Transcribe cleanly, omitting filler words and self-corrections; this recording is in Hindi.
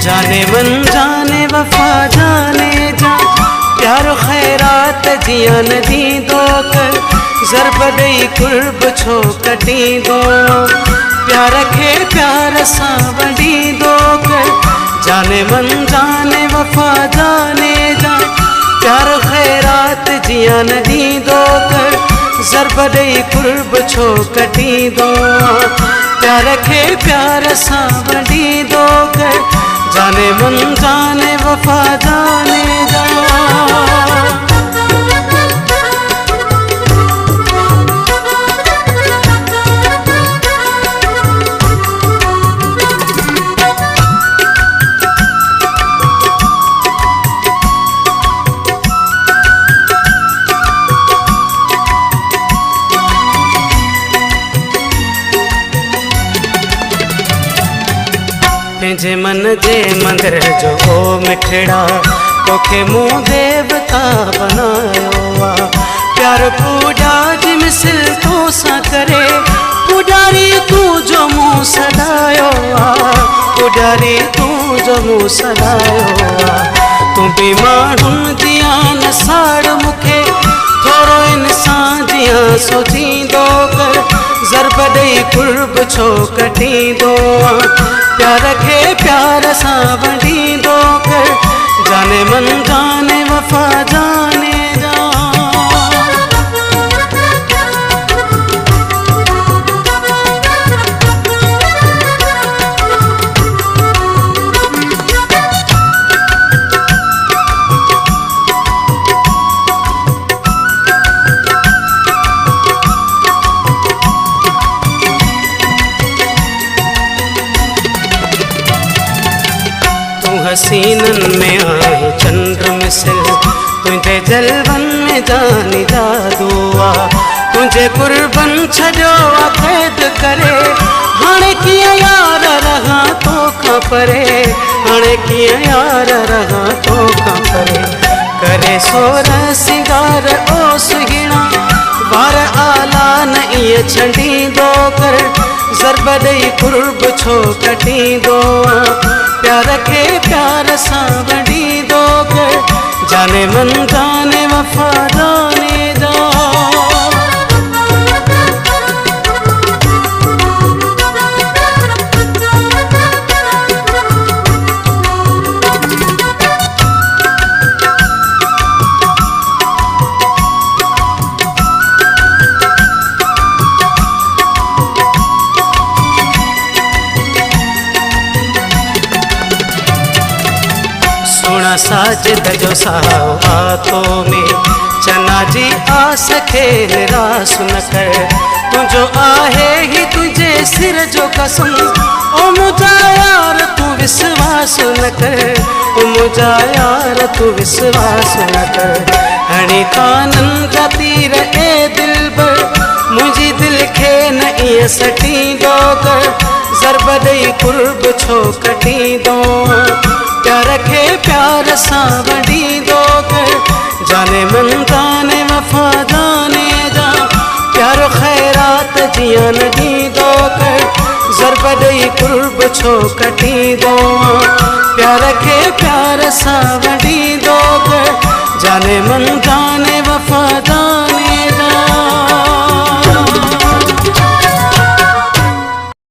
जाने मन जाने वफा जाने जा प्यारो खैरात जिया नदी दो कर ज़रब दई कुर्ब छो कटी दो प्यार खे प्यार सा वडी दो कर जाने मन जाने वफा जाने जा प्यारो खैरात जिया नदी दो कर ज़रब दई कुर्ब छो कटी दो प्यार खे प्यार सा वडी दो कर जाने मन जाने वफा जाने जा। पंहिंजे मन जे मंदिर जो ओ मिठड़ा तोखे मूं देवता बनायो आ प्यार पूजा जी मिसल तो सा करे पुजारी तू जो मूं सदायो आ पुजारी तू जो मूं सदायो आ तू भी माण्हुनि जिया न साड़ मूंखे थोरो इंसान जिया सोचींदो कर ज़रब दई कुर्ब छो कटींदो प्यार खे प्यार सा वडी दो कर जाने मन जाने वफा जाने जा। हसीनन में आए चंद्र मिसल तुझे जलवन में जानी जादू आ तुझे कुर्बन छजो कैद करे हाणे किया यार रहा तो खा परे हाणे किया यार रहा तो खा परे करे सोर सिंगार ओ सुहिणा बार आला न इए छंडी दो कर ज़रब दई कुर्ब छो कटी दो प्यार खे प्यार सा वडी दो कर जाने मन जाने वफा जाने जा। साजिद जो साओ आतो में चना जी आस खेल रास न कर तुझो आहे ही तुझे सिर जो कसम ओ मुझा यार तू विश्वास न कर ओ मुझा यार तू विश्वास न कर हणी तानन जा तीर ए दिल बर मुझी दिल खे न इए सटी दो कर ज़रब दई कुर्ब छो कटी दो प्यार खे प्यार सा वडी दो कर जाने मन जाने वफा जाने जा प्यारो खैरात जिया नदी दो कर ज़रब दई कुर्ब छो कटी दो प्यार खे प्यार सा वडी दो कर जाने मन